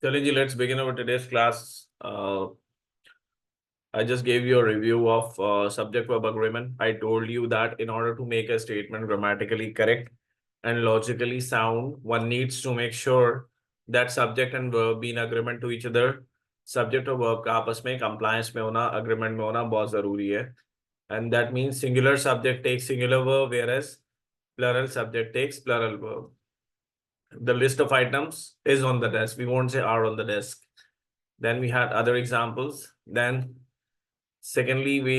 चलिए जी, let's begin our today's class. I just gave you a review of subject-verb agreement. I told you that in order to make a statement grammatically correct and logically sound, one needs to make sure that subject and verb be in agreement to each other. Subject और verb का आपस में compliance में होना, agreement में होना बहुत जरूरी है. And that means singular subject takes singular verb, whereas plural subject takes plural verb. The list of items is on the desk. We won't say are on the desk. Then we had other examples. Then secondly, we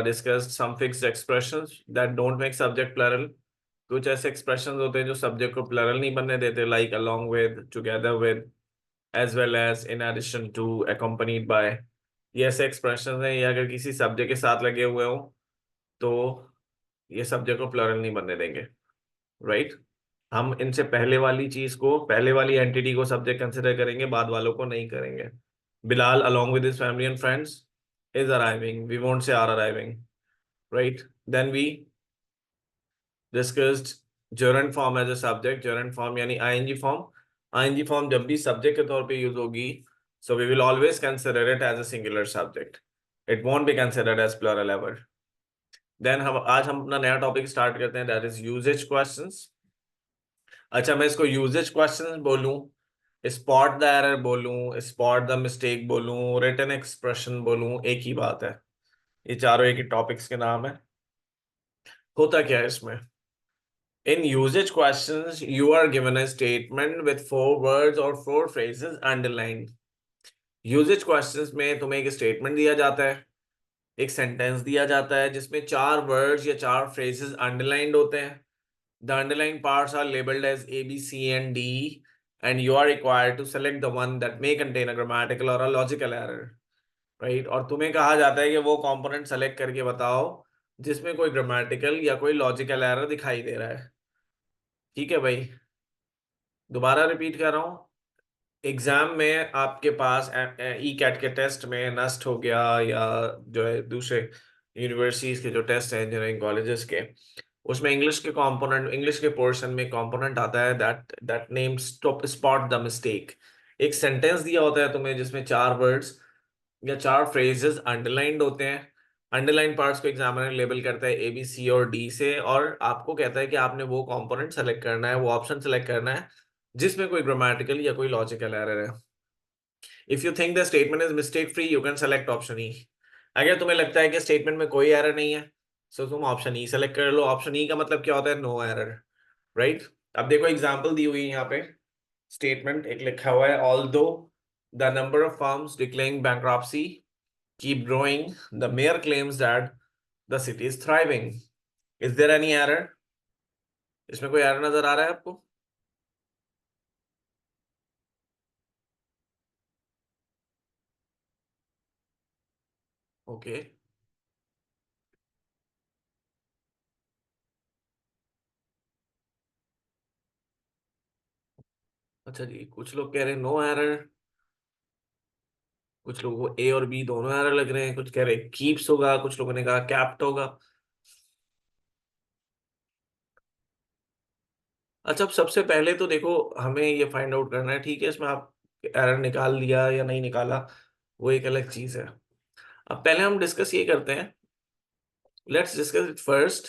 discussed some fixed expressions that don't make subject plural. कुछ ऐसे expressions होते हैं जो subject को plural नहीं बनने देते, like along with, together with, as well as, in addition to, accompanied by. ये ऐसे expressions हैं, ये अगर किसी subject के साथ लगे हुए हो तो ये subject को plural नहीं बनने देंगे, right? हम इनसे पहले वाली चीज को, पहले वाली एंटिटी को सब्जेक्ट कंसिडर करेंगे, बाद वालों को नहीं करेंगे. Bilal along with his family and friends is arriving. We won't say are arriving, right? Then we discussed gerund form as a subject. Gerund form यानी ing form. ing form जब भी subject के तौर पे यूज होगी, so we will always consider it as a singular subject. It won't be considered as plural ever. Then आज हम अपना नया टॉपिक स्टार्ट करते हैं, that is usage questions. अच्छा, मैं इसको यूजेज क्वेश्चन बोलूं, स्पॉट द एरर बोलूं, स्पॉट द मिस्टेक बोलूं, रिटन एक्सप्रेशन बोलूं, एक ही बात है. ये चारों एक ही टॉपिक्स के नाम है. होता क्या है इसमें? In usage questions you are given a statement with 4 words और 4 phrases अंडरलाइंड. यूजेज क्वेश्चंस में तुम्हें एक स्टेटमेंट दिया जाता है, एक सेंटेंस दिया जाता है जिसमें 4 words या 4 phrases अंडरलाइंड होते हैं. The underlying parts are labeled as A, B, C, and D, and you are required to select the one that may contain a grammatical or a logical error, right? और तुम्हें कहा जाता है कि वो component select करके बताओ जिसमें कोई grammatical या कोई logical error दिखाई दे रहा है. ठीक है भाई, दोबारा रिपीट कर रहा हूँ. एग्जाम में आपके पास ई कैट के टेस्ट में नस्ट हो गया, या जो है दूसरे यूनिवर्सिटीज के जो टेस्ट हैं इंजीनियरिंग कॉलेजेस के, उसमें इंग्लिश के कंपोनेंट, इंग्लिश के पोर्शन में कंपोनेंट आता है that name spot the mistake. एक सेंटेंस दिया होता है तुम्हें जिसमें 4 words या 4 phrases अंडरलाइंड होते हैं. अंडरलाइन पार्ट्स को एग्जामिनर लेबल करता है ए, बी, सी और डी से, और आपको कहता है कि आपने वो कंपोनेंट सेलेक्ट करना है, वो ऑप्शन सेलेक्ट करना है जिसमें कोई ग्रामेटिकल या कोई लॉजिकल एरर है. If you think the statement is mistake free, you can select option E. अगर तुम्हें लगता है कि स्टेटमेंट में कोई एरर नहीं है, सो तुम ऑप्शन ई सेलेक्ट कर लो. ऑप्शन ई का मतलब क्या होता है? No error, right? अब देखो एग्जांपल दी हुई है यहाँ पे. स्टेटमेंट एक लिखा हुआ है, although the number of firms declaring bankruptcy keep growing, the mayor claims that the city is thriving. Is there any error? इसमें कोई एरर नजर आ रहा है आपको? ओके, अच्छा जी. कुछ लोग कह रहे हैं नो एरर, कुछ लोगों को ए और बी दोनों एरर लग रहे हैं, कुछ कह रहे हैं कीप्स होगा, कुछ लोगों ने कहा कैप्ट होगा. अच्छा, अब सबसे पहले तो देखो हमें ये फाइंड आउट करना है, ठीक है, इसमें आप एरर निकाल दिया या नहीं निकाला वो एक अलग चीज है. अब पहले हम डिस्कस ये करते हैं, लेट्स डिस्कस इट फर्स्ट,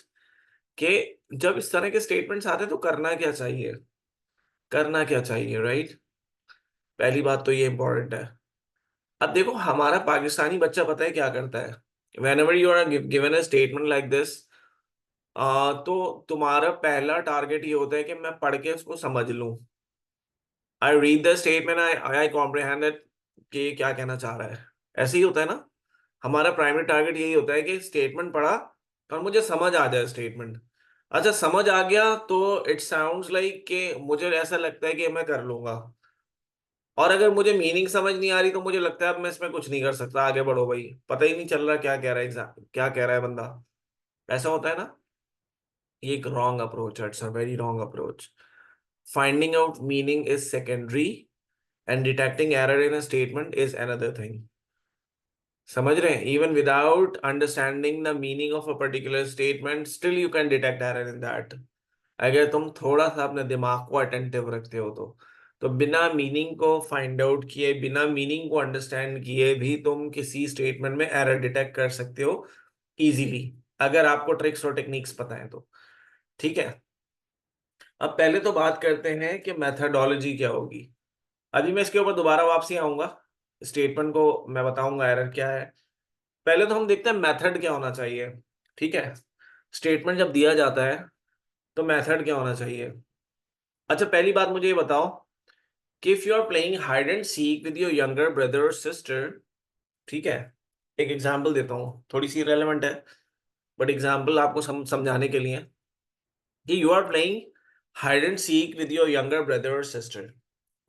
कि जब इस तरह के स्टेटमेंट्स आते हैं तो करना क्या चाहिए, करना क्या चाहिए, राइट? पहली बात तो ये इंपॉर्टेंट है. अब देखो हमारा पाकिस्तानी बच्चा पता है क्या करता है? whenever you are given a statement like this, तो तुम्हारा पहला टारगेट ये होता है कि मैं पढ़ के उसको समझ लूं. I read the statement, I comprehend it कि ये क्या कहना चाह रहा है. ऐसे ही होता है ना. हमारा प्राइमरी टारगेट यही होता है कि स्टेटमेंट पढ़ा और मुझे समझ आ जाए स्टेटमेंट. अच्छा, समझ आ गया तो इट साउंड्स लाइक कि मुझे ऐसा लगता है कि मैं कर लूंगा, और अगर मुझे मीनिंग समझ नहीं आ रही तो मुझे लगता है अब मैं इसमें कुछ नहीं कर सकता, आगे बढ़ो भाई, पता ही नहीं चल रहा क्या कह रहा है एग्जाम, क्या कह रहा है बंदा. ऐसा होता है ना. ये एक रॉन्ग अप्रोच है, it's a very wrong approach. Finding out meaning is secondary and detecting error in a statement is another thing. समझ रहे हैं? Even without understanding the meaning of a particular statement, still you can detect error in that, अगर तुम थोड़ा सा अपने दिमाग को अटेंटिव रखते हो तो. तो बिना मीनिंग को फाइंड आउट किए, बिना मीनिंग को अंडरस्टैंड किए भी तुम किसी स्टेटमेंट में एरर डिटेक्ट कर सकते हो इजीली, अगर आपको ट्रिक्स और टेक्निक्स पता है तो। ठीक है, अब पहले तो बात करते हैं कि मेथडोलॉजी क्या होगी। अभी मैं इसके ऊपर दोबारा वापसी आऊंगा, स्टेटमेंट को मैं बताऊंगा एरर क्या है। पहले तो हम देखते हैं मेथड क्या होना चाहिए। ठीक है, स्टेटमेंट जब दिया जाता है तो मेथड क्या होना चाहिए। अच्छा, पहली बात मुझे ये बताओ कि if you are playing hide and seek with your younger brother और सिस्टर, ठीक है, एक एग्जांपल देता हूँ, थोड़ी सी रेलेवेंट है बट एग्जांपल आपको समझाने के लिए, कि you are playing hide and seek with your younger brother or sister,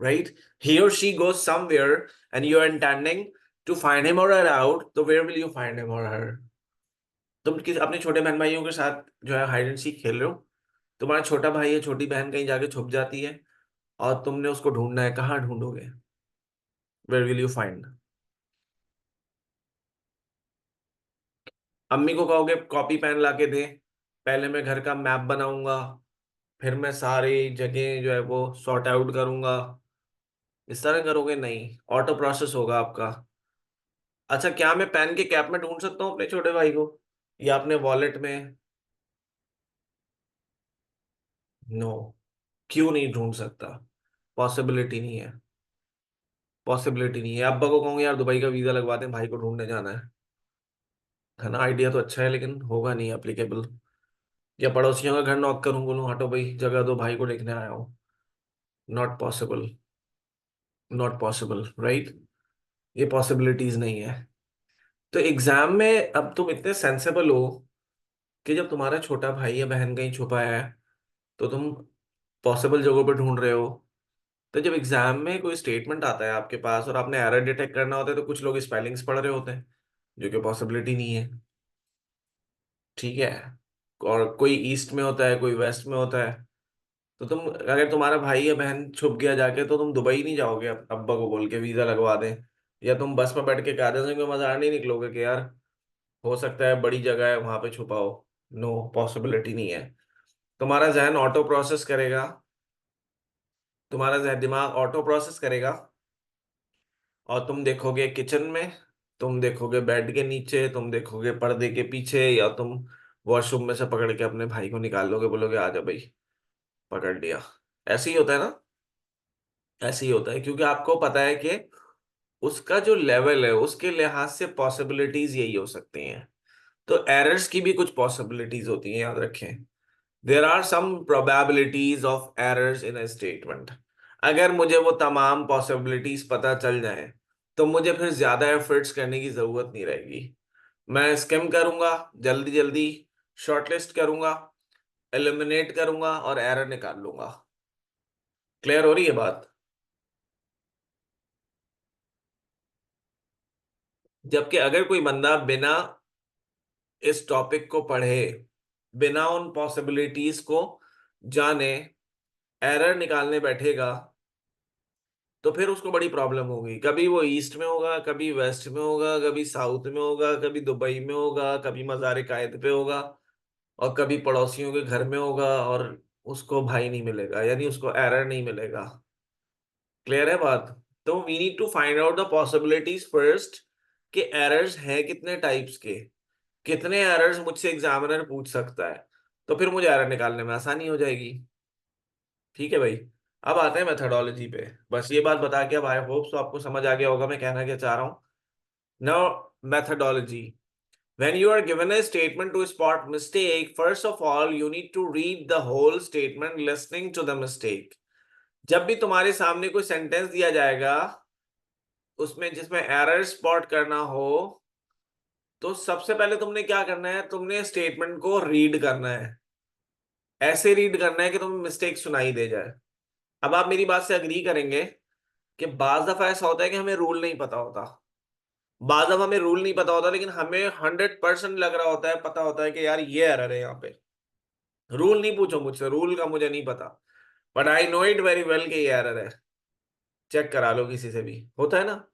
right? He or she goes somewhere and you are intending to find him or her out, so where will you find him or her? तुम किस अपने छोटे बहन भाइयों के साथ जो है हाइड एंड सीक खेल रहे हो, तुम्हारा छोटा भाई या छोटी बहन कहीं जाके छुप जाती है और तुमने उसको ढूंढना है, कहाँ ढूंढोगे? Where will you find? अम्मी को कहोगे कॉपी पेन ला के दे, पहले मैं घर का मैप बनाऊंगा, फिर मैं सारी जगह जो है वो सॉर्ट आउट करूंगा, इस तरह करोगे? नहीं, ऑटो प्रोसेस होगा आपका। अच्छा, क्या मैं पेन के कैप में ढूंढ सकता हूँ अपने छोटे भाई को, या अपने वॉलेट में? नो। क्यों नहीं ढूंढ सकता? पॉसिबिलिटी नहीं है, पॉसिबिलिटी नहीं है। अब्बा को कहूंगे यार दुबई का वीजा लगवा दें, भाई को ढूंढने जाना है ना? आइडिया तो अच्छा है लेकिन होगा नहीं एप्लीकेबल। या पड़ोसियों का घर नॉक करूँ, बोलूँ हटो भाई जगह दो, भाई को देखने आया हूँ। Not possible, not possible, right? ये पॉसिबिलिटीज नहीं है। तो एग्जाम में अब तुम इतने सेंसेबल हो कि जब तुम्हारा छोटा भाई या बहन कहीं छुपा है तो तुम पॉसिबल जगहों पे ढूंढ रहे हो। तो जब एग्जाम में कोई स्टेटमेंट आता है आपके पास और आपने एरर डिटेक्ट करना होता है, तो कुछ लोग स्पेलिंग्स पढ़ रहे होते हैं, जो कि पॉसिबिलिटी नहीं है। ठीक है, और कोई ईस्ट में होता है, कोई वेस्ट में होता है। तो तुम, अगर तुम्हारा भाई या बहन छुप गया जाके, तो तुम दुबई नहीं जाओगे अब्बा को बोल के वीजा लगवा दें, या तुम बस में बैठ के कायदे से कोई मजार नहीं निकलोगे कि यार हो सकता है बड़ी जगह है वहां पे छुपा हो। नो, पॉसिबिलिटी नहीं है। तुम्हारा जहन ऑटो प्रोसेस करेगा, तुम्हारा जहन दिमाग ऑटो प्रोसेस करेगा, और तुम देखोगे किचन में, तुम देखोगे बेड के नीचे, तुम देखोगे पर्दे के पीछे, या तुम वॉशरूम में से पकड़ के अपने भाई को निकाल लोगे, बोलोगे आजा भाई, पकड़ लिया। ऐसे ही होता है ना? ऐसे ही होता है, क्योंकि आपको पता है कि उसका जो लेवल है उसके लिहाज से पॉसिबिलिटीज यही हो सकती हैं। तो एरर्स की भी कुछ पॉसिबिलिटीज होती हैं, याद रखें। There are some probabilities of errors in a statement. अगर मुझे वो तमाम पॉसिबिलिटीज पता चल जाएं तो मुझे फिर ज्यादा एफर्ट्स करने की जरूरत नहीं रहेगी। मैं स्किम करूंगा, जल्दी जल्दी शॉर्टलिस्ट करूंगा, एलिमिनेट करूंगा और एरर निकाल लूंगा। क्लियर हो रही है बात? जबकि अगर कोई बंदा बिना इस टॉपिक को पढ़े, बिना उन पॉसिबिलिटीज को जाने एरर निकालने बैठेगा, तो फिर उसको बड़ी प्रॉब्लम होगी। कभी वो ईस्ट में होगा, कभी वेस्ट में होगा, कभी साउथ में होगा, कभी दुबई में होगा, कभी मज़ार कायद पे होगा, और कभी पड़ोसियों के घर में होगा, और उसको भाई नहीं मिलेगा, यानी उसको एरर नहीं मिलेगा। क्लियर है बात? तो we need to find out the possibilities first, कि एरर्स हैं कितने टाइप्स के, कितने एरर्स मुझसे एग्जामिनर पूछ सकता है, तो फिर मुझे एरर निकालने में आसानी हो जाएगी। ठीक है भाई, अब आते हैं मेथडोलॉजी पे। बस ये बात बता के अब आई होप सो आपको समझ आ गया होगा मैं कहना क्या चाह रहा हूँ। Now, methodology. When you are given a statement to spot mistake, first of all, you need to read the whole statement, listening to the mistake. जब भी तुम्हारे सामने कोई सेंटेंस दिया जाएगा उसमें जिसमें एरर स्पॉट करना हो, तो सबसे पहले तुमने क्या करना है, तुमने स्टेटमेंट को रीड करना है। ऐसे रीड करना है कि तुम्हें मिस्टेक सुनाई दे जाए। अब आप मेरी बात से अग्री करेंगे कि बाज दफा ऐसा होता है कि हमें रूल नहीं पता होता। बाज दफा हमें रूल नहीं पता होता, लेकिन हमें 100% लग रहा होता है, पता होता है कि यार ये एरर है यहाँ पे। रूल नहीं पूछो मुझसे, रूल का मुझे नहीं पता, but I know it very well कि ये एरर है। चेक करा लो किसी से भी, होता है ना?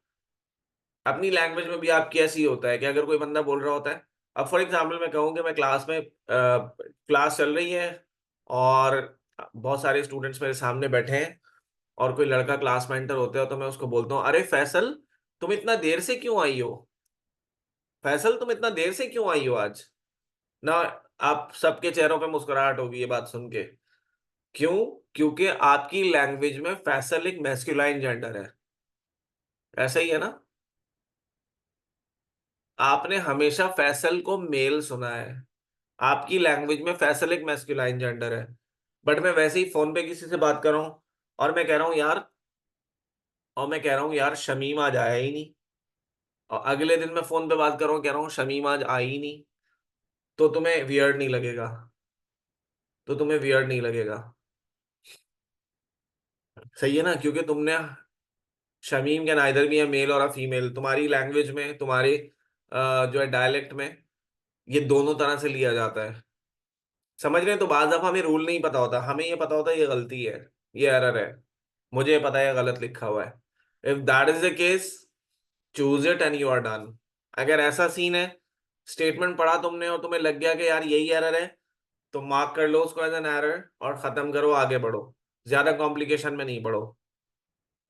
अपनी लैंग्वेज में भी आपकी ऐसी ही होता है कि अगर कोई बंदा बोल रहा होता है, अब फॉर एग्जाम्पल मैं कहूँ कि मैं क्लास में, क्लास चल रही है और बहुत सारे स्टूडेंट्स मेरे सामने बैठे हैं, और कोई लड़का क्लास में एंटर होता है तो मैं उसको बोलता हूँ, अरे फैसल तुम इतना देर से क्यों आई हो, फैसल तुम इतना देर से क्यों आई हो आज ना, आप सबके चेहरों पे मुस्कुराहट होगी ये बात सुन के। क्यों? क्योंकि आपकी लैंग्वेज में फैसल एक मैस्कुलाइन जेंडर है, ऐसा ही है ना। आपने हमेशा फैसल को मेल सुना है, आपकी लैंग्वेज में फैसल एक मैस्कुलाइन जेंडर है। बट मैं वैसे ही फोन पे किसी से बात कर रहा हूँ और मैं कह रहा हूँ यार, शमीम आज आया ही नहीं, और अगले दिन मैं फोन पे बात कर रहा हूँ, कह रहा हूँ शमीम आज आई ही नहीं, तो तुम्हें वियर्ड नहीं लगेगा? तो तुम्हें वियर्ड नहीं लगेगा, सही है ना, क्योंकि तुमने शमीम के नाइदर भी है मेल और फीमेल, तुम्हारी लैंग्वेज में, तुम्हारी जो है डायलेक्ट में, ये दोनों तरह से लिया जाता है। समझ रहे हैं? तो बाज दफा हमें रूल नहीं पता होता, हमें ये पता होता है ये गलती है, ये एरर है, मुझे ये पता है ये गलत लिखा हुआ है। If that is the case, choose it and you are done. अगर ऐसा सीन है, स्टेटमेंट पढ़ा तुमने और तुम्हें लग गया कि यार यही एरर है, तो मार्क कर लो उसको एज एन एरर और खत्म करो, आगे बढ़ो, ज्यादा कॉम्प्लिकेशन में नहीं पढ़ो।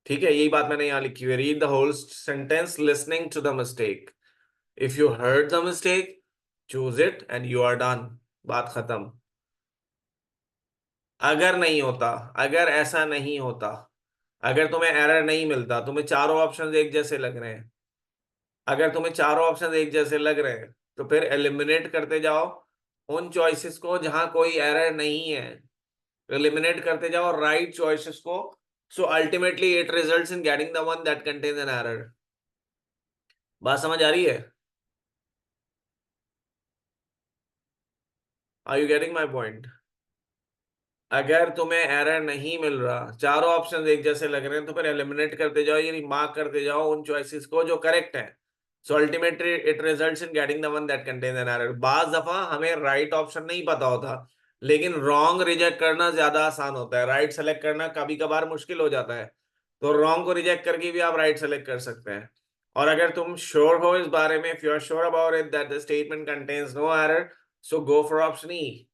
ठीक है, यही बात मैंने यहाँ लिखी हुई है, read the whole sentence listening to the mistake, if you heard the mistake choose it and you are done, बात खत्म। अगर नहीं होता, अगर ऐसा नहीं होता, अगर तुम्हें एरर नहीं मिलता, तुम्हें चारों ऑप्शन एक जैसे लग रहे हैं, अगर तुम्हें चारों ऑप्शन एक जैसे लग रहे हैं, तो फिर एलिमिनेट करते जाओ उन चॉइसेस को जहां कोई एरर नहीं है, एलिमिनेट करते जाओ राइट चॉइसेस को, so ultimately it results in getting the one that contains an error. बात समझ आ रही है? Are you getting my point? अगर तुम्हें एरर नहीं मिल रहा, चारों ऑप्शन एक जैसे लग रहे हैं, तो फिर एलिमिनेट करते जाओ, यानी मार्क करते जाओ उन चॉइसेस को जो करेक्ट है, so ultimately it results in getting the one that contains an error. बाज दफा हमें राइट ऑप्शन नहीं पता होता, लेकिन रॉन्ग रिजेक्ट करना ज्यादा आसान होता है, राइट सेलेक्ट करना कभी कभार मुश्किल हो जाता है, तो रॉन्ग को रिजेक्ट करके भी आप राइट सेलेक्ट कर सकते हैं। और अगर तुम श्योर हो इस बारे में, if you are sure about it that the statement contains no error, so go for option E,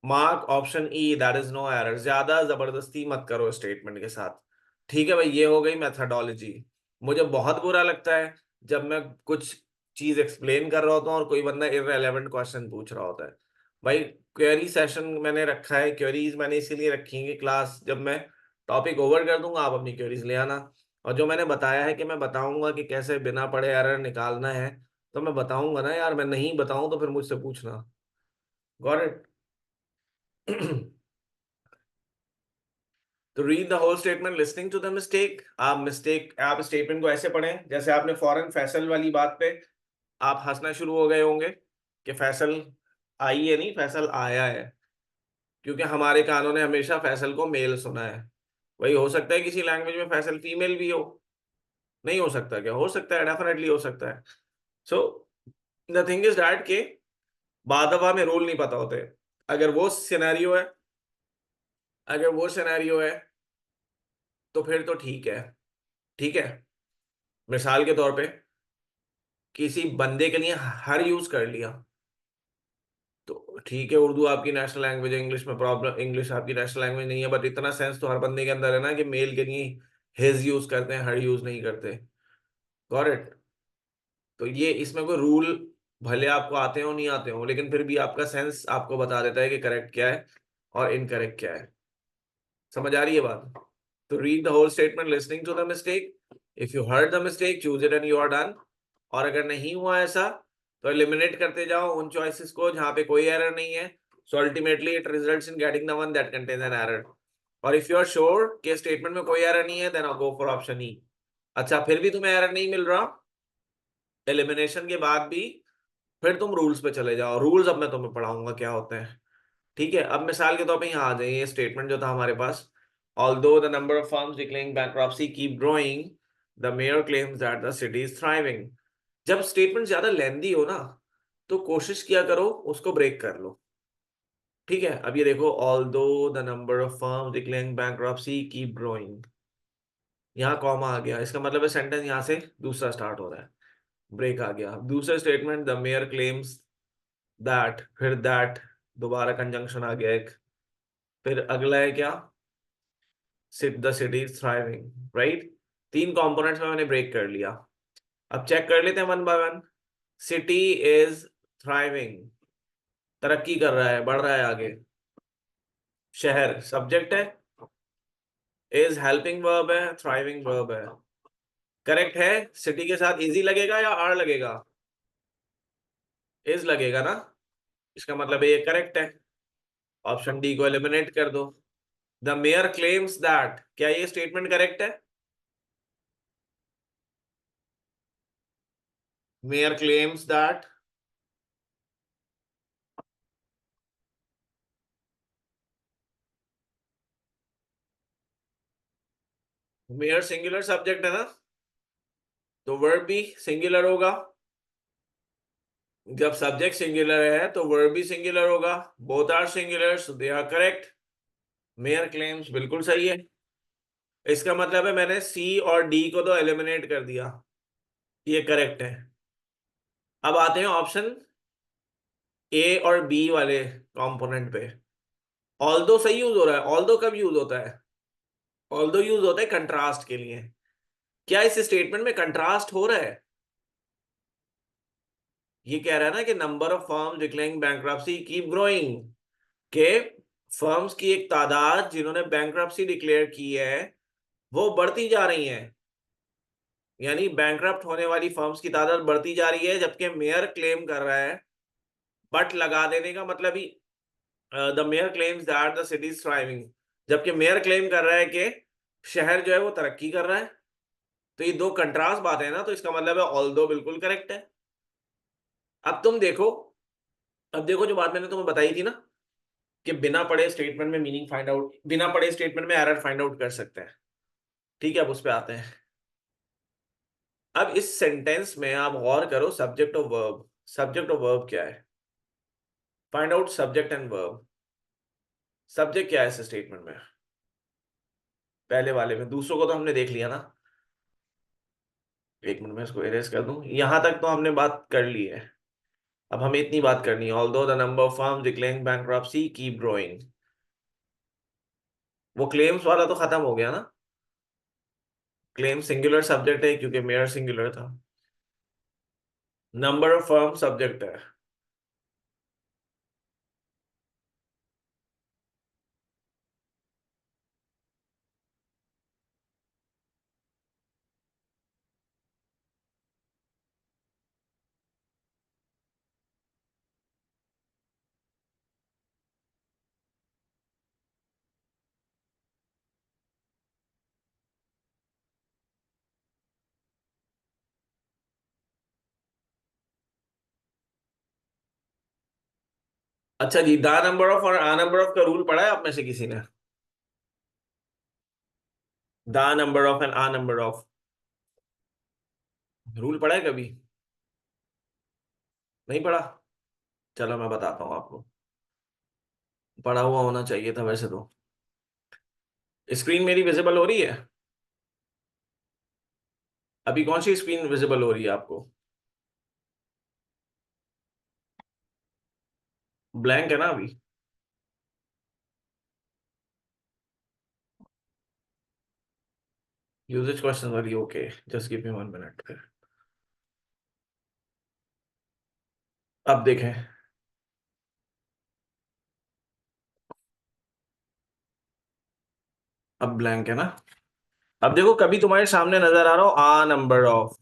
mark option E that is no error. ज्यादा जबरदस्ती मत करो स्टेटमेंट के साथ। ठीक है भाई, ये हो गई मेथडोलॉजी। मुझे बहुत बुरा लगता है जब मैं कुछ चीज एक्सप्लेन कर रहा होता हूँ और कोई बंदा इररेलेवेंट क्वेश्चन पूछ रहा होता है। भाई क्वेरी सेशन मैंने रखा है, क्वेरीज मैंने इसीलिए रखी है कि क्लास जब मैं टॉपिक ओवर कर दूंगा आप अपनी क्वेरीज ले आना, और जो मैंने बताया है कि मैं बताऊंगा कि कैसे बिना पढ़े एरर निकालना है, तो मैं बताऊंगा ना यार, मैं नहीं बताऊं तो फिर मुझसे पूछना। Got it? तो read the whole statement listening to the mistake. आप स्टेटमेंट को ऐसे पढ़ें जैसे आपने फौरन फैसल वाली बात पे आप हंसना शुरू हो गए होंगे कि फैसल आई है, नहीं फैसल आया है, क्योंकि हमारे कानों ने हमेशा फैसल को मेल सुना है। वही हो सकता है किसी लैंग्वेज में फैसल फीमेल भी हो, नहीं हो सकता क्या? हो सकता है, डेफिनेटली हो सकता है। So the thing is that के बाद दफा में रूल नहीं पता होते। अगर वो सिनेरियो है, अगर वो सिनेरियो है तो फिर तो ठीक है। ठीक है, मिसाल के तौर पे किसी बंदे के लिए हर यूज कर लिया, तो ठीक है, उर्दू आपकी नेशनल लैंग्वेज है, इंग्लिश में प्रॉब्लम, इंग्लिश आपकी नेशनल लैंग्वेज नहीं है, बट इतना सेंस तो हर बंदे के अंदर है ना कि मेल के लिए हिज यूज करते हैं, हर यूज नहीं करते। Got it? तो ये इसमें कोई रूल, भले आपको आते हो नहीं आते हो, लेकिन फिर भी आपका सेंस आपको बता देता है कि करेक्ट क्या है और इनकरेक्ट क्या है। समझ आ रही है बात? तो read the whole statement listening to the mistake, if you heard the mistake choose it and you are done. और अगर नहीं हुआ ऐसा, तो एलिमिनेट करते जाओ उन चॉइसेस को जहां पे कोई एरर नहीं है, so ultimately it results in getting the one that contains an error. और इफ यू आर श्योर कि स्टेटमेंट में कोई एरर नहीं है, then go for option E. अच्छा, फिर भी तुम्हें एरर नहीं मिल रहा एलिमिनेशन के बाद भी, फिर तुम रूल्स पे चले जाओ। रूल्स अब मैं तुम्हें पढ़ाऊंगा क्या होते हैं। ठीक है, अब मिसाल के तौर पे यहाँ आ जाइए, ये स्टेटमेंट जो था हमारे पास, although the number of firms declaring bankruptcy keep growing, the mayor claims that the city is thriving। जब स्टेटमेंट ज्यादा लेंदी हो ना, तो कोशिश किया करो उसको ब्रेक कर लो। ठीक है, अब ये देखो, although the number of firms declaring bankruptcy keep growing, यहाँ कॉमा आ गया, इसका मतलब है सेंटेंस यहाँ से दूसरा स्टार्ट हो रहा है, ब्रेक आ गया। दूसरा statement, the mayor claims that, फिर दैट दोबारा कंजंक्शन आ गया एक, फिर अगला है क्या, the city is thriving, right. 3 components में मैंने ब्रेक कर लिया। अब चेक कर लेते हैं one by one. City is thriving, तरक्की कर रहा है, बढ़ रहा है आगे। शहर सब्जेक्ट है, इज हेल्पिंग वर्ब है, थ्राइविंग वर्ब है। करेक्ट है। सिटी के साथ इजी लगेगा या आर लगेगा? इज लगेगा ना, इसका मतलब ये करेक्ट है। ऑप्शन डी को एलिमिनेट कर दो। द मेयर क्लेम्स दैट, क्या ये स्टेटमेंट करेक्ट है? Mayor claims that, mayor singular subject है ना, तो वर्ब भी सिंगुलर होगा। जब सब्जेक्ट सिंगुलर है तो वर्ब भी सिंगुलर होगा। Both are singular, so they are correct. Mayor claims बिल्कुल सही है। इसका मतलब है मैंने सी और डी को तो एलिमिनेट कर दिया, ये करेक्ट है। अब आते हैं ऑप्शन ए और बी वाले कंपोनेंट पे। ऑल्दो सही यूज हो रहा है। ऑल्दो कब यूज होता है? ऑल्दो यूज होता है कंट्रास्ट के लिए। क्या इस स्टेटमेंट में कंट्रास्ट हो रहा है? ये कह रहा है ना कि number of firm declaring bankruptcy keep growing, के फर्म्स की एक तादाद जिन्होंने बैंक्रप्सी डिक्लेयर की है वो बढ़ती जा रही है। यानी बैंक्रप्ट होने वाली फर्म्स की तादाद बढ़ती जा रही है, जबकि मेयर क्लेम कर रहा है, बट लगा देने का मतलब ही the mayor claims that the city is thriving, जबकि मेयर क्लेम कर रहा है कि शहर जो है वो तरक्की कर रहा है। तो ये दो कंट्रास्ट बातें हैं ना, तो इसका मतलब है ऑल्दो बिल्कुल करेक्ट है। अब तुम देखो, अब देखो जो बात मैंने तुम्हें बताई थी ना कि बिना पढ़े स्टेटमेंट में मीनिंग फाइंड आउट, बिना पढ़े स्टेटमेंट में एरर फाइंड आउट कर सकते हैं। ठीक है, अब उस पे आते हैं। अब इस सेंटेंस में आप गौर करो, सब्जेक्ट और वर्ब। सब्जेक्ट और वर्ब क्या है? Find out subject and verb. Subject क्या है इस स्टेटमेंट में? पहले वाले में, दूसरों को तो हमने देख लिया ना। एक मिनट में इसको इरेज कर दूं, यहां तक तो हमने बात कर ली है। अब हमें इतनी बात करनी है, although the number of firms declaring bankruptcy keep growing. वो क्लेम्स वाला तो खत्म हो गया ना। क्लेम सिंगुलर सब्जेक्ट है क्योंकि मेयर सिंगुलर था। नंबर ऑफ फर्म सब्जेक्ट है। अच्छा जी, द नंबर ऑफ और आ नंबर ऑफ का रूल पढ़ा है आप में से किसी ने? The number of and a number of rule पढ़ा है कभी? नहीं पढ़ा? चलो मैं बताता हूँ आपको। पढ़ा हुआ होना चाहिए था वैसे तो। स्क्रीन मेरी विजिबल हो रही है? अभी कौन सी स्क्रीन विजिबल हो रही है आपको? ब्लैंक है ना अभी? यूजेज क्वेश्चन वाली, okay. Just give me 1 minute. अब देखें। अब ब्लैंक है ना। अब देखो, कभी तुम्हारे सामने नजर आ रहा हो आ नंबर ऑफ,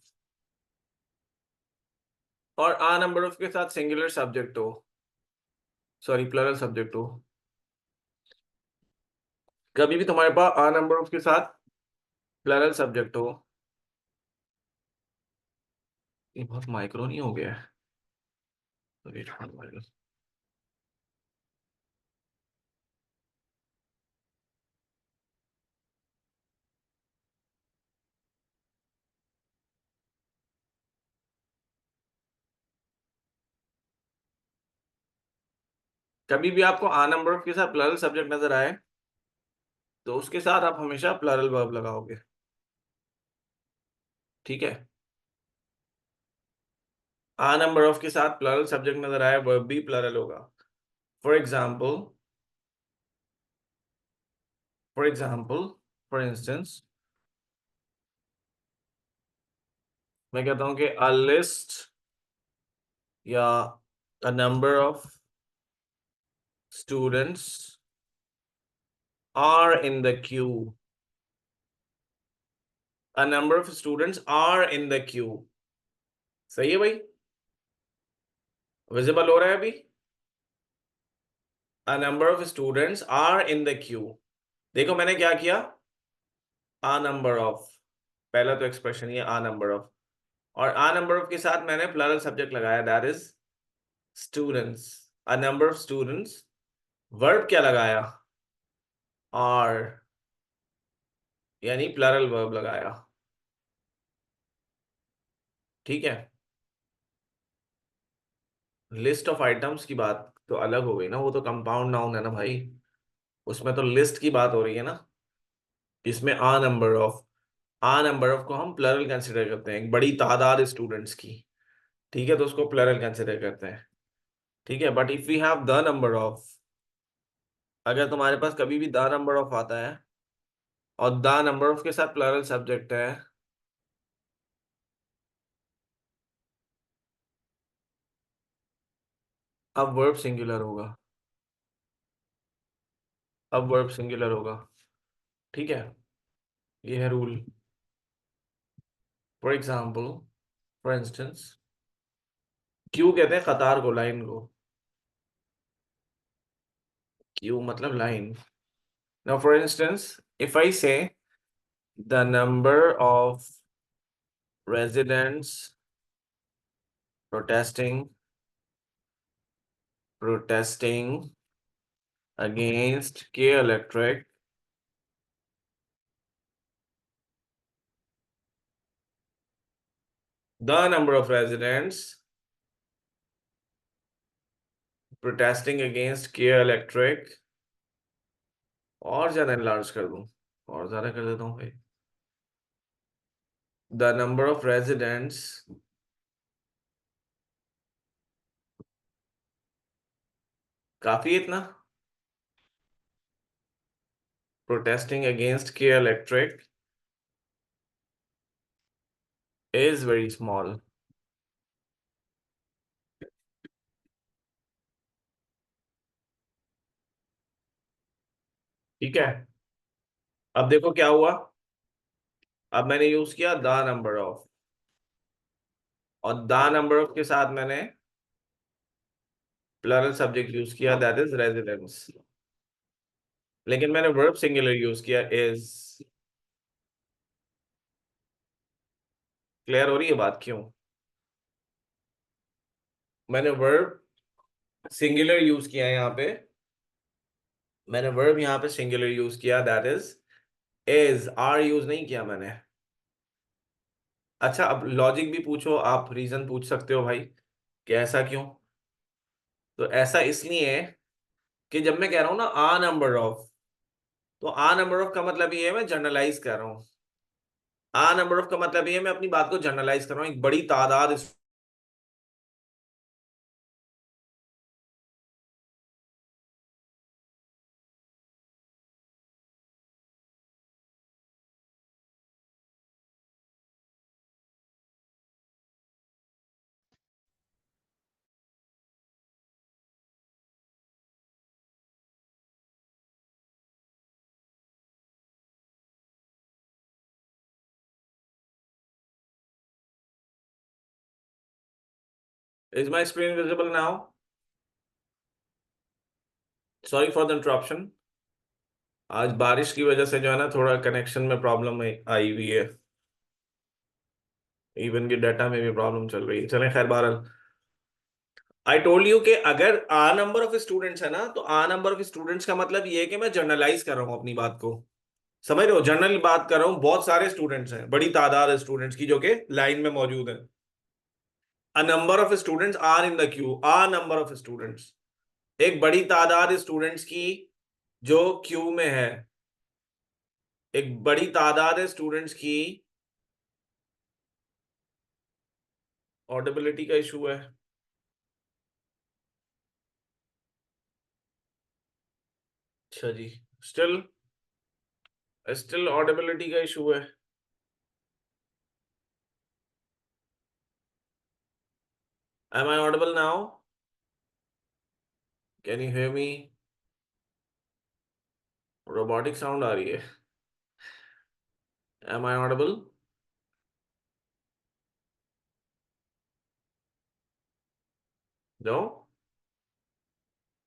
और आ नंबर ऑफ के साथ सिंगुलर सब्जेक्ट हो, सॉरी प्लरल सब्जेक्ट हो। कभी भी तुम्हारे पास आ नंबर ऑफ के साथ प्लरल सब्जेक्ट हो। ये बहुत माइक्रो नहीं हो गया है? वेट, कभी भी आपको आ नंबर ऑफ के साथ प्लरल सब्जेक्ट नजर आए तो उसके साथ आप हमेशा प्लरल वर्ब लगाओगे। ठीक है। आ नंबर ऑफ के साथ प्लरल सब्जेक्ट नजर आए, वर्ब भी प्लरल होगा। For example, for example for instance मैं कहता हूं कि अ लिस्ट या a number of students are in the queue, a number of students are in the queue. सही है भाई, विजिबल हो रहा है अभी? A number of students are in the queue. देखो मैंने क्या किया, आ नंबर ऑफ, पहला तो एक्सप्रेशन ये आ नंबर ऑफ, और आ नंबर ऑफ के साथ मैंने प्लरल सब्जेक्ट लगाया, that is students, a number of students. Verb क्या लगाया, आर, यानी प्लरल वर्ब लगाया। ठीक है, लिस्ट ऑफ आइटम्स की बात तो अलग हो गई ना, वो तो कंपाउंड नाउन है ना भाई, उसमें तो लिस्ट की बात हो रही है ना। इसमें a number of, a number of को हम प्लरल कंसिडर करते हैं, एक बड़ी तादाद स्टूडेंट्स की। ठीक है, तो उसको प्लरल कंसिडर करते हैं। ठीक है, but if we have the number of, अगर तुम्हारे पास कभी भी द नंबर ऑफ आता है और द नंबर ऑफ के साथ प्लरल सब्जेक्ट है, अब वर्ब सिंगुलर होगा, अब वर्ब सिंगुलर होगा। ठीक है, ये है rule. For example, for instance, queue कहते हैं कतार को, लाइन को। क्यू मतलब line. Now for instance, if I say the number of residents protesting against K Electric the number of residents protesting against K Electric, और ज्यादा enlarge कर दूं, और ज्यादा कर देता हूँ भाई, the number of residents काफी है इतना, protesting against K Electric is very small। ठीक है, अब देखो क्या हुआ, अब मैंने यूज किया द नंबर ऑफ, और द नंबर ऑफ के साथ मैंने प्लरल सब्जेक्ट यूज किया, दैट इज रेजिडेंस, लेकिन मैंने वर्ब सिंगुलर यूज किया, इज। क्लियर हो रही है बात क्यों? मैंने वर्ब सिंगुलर यूज किया है यहाँ पे, मैंने वर्ब यहाँ पे सिंगुलर यूज किया, दैट इज आर यूज नहीं किया मैंने। अच्छा, अब लॉजिक भी पूछो आप, रीजन पूछ सकते हो भाई कि ऐसा क्यों। तो ऐसा इसलिए कि जब मैं कह रहा हूं ना आ नंबर ऑफ, तो आ नंबर ऑफ का मतलब ये है मैं जनरलाइज कर रहा हूँ। आ नंबर ऑफ का मतलब ये है मैं अपनी बात को जनरलाइज कर रहा हूँ, एक बड़ी तादाद। Is my screen visible now? Sorry for the interruption, आज बारिश की वजह से जो है ना थोड़ा कनेक्शन में प्रॉब्लम आई हुई है, इवन की डाटा में भी प्रॉब्लम चल रही है। चलें खैर, बहरहाल आई टोल्ड यू कि अगर आ नंबर ऑफ स्टूडेंट्स है ना, तो आ नंबर ऑफ स्टूडेंट्स का मतलब ये है कि मैं जनरलाइज कर रहा हूँ अपनी बात को। समझ रहे हो, जनरल बात कर रहा हूँ, बहुत सारे स्टूडेंट्स हैं, बड़ी तादाद स्टूडेंट्स की जो कि लाइन में मौजूद है। A number of students are in the queue, a number of students, एक बड़ी तादाद स्टूडेंट्स की जो क्यू में है, एक बड़ी तादाद स्टूडेंट्स की। ऑडिबिलिटी का इशू है। अच्छा जी, स्टिल स्टिल ऑडिबिलिटी का इशू है। Am I audible now? Can you hear me? Robotic sound आ रही है। Am I audible? No?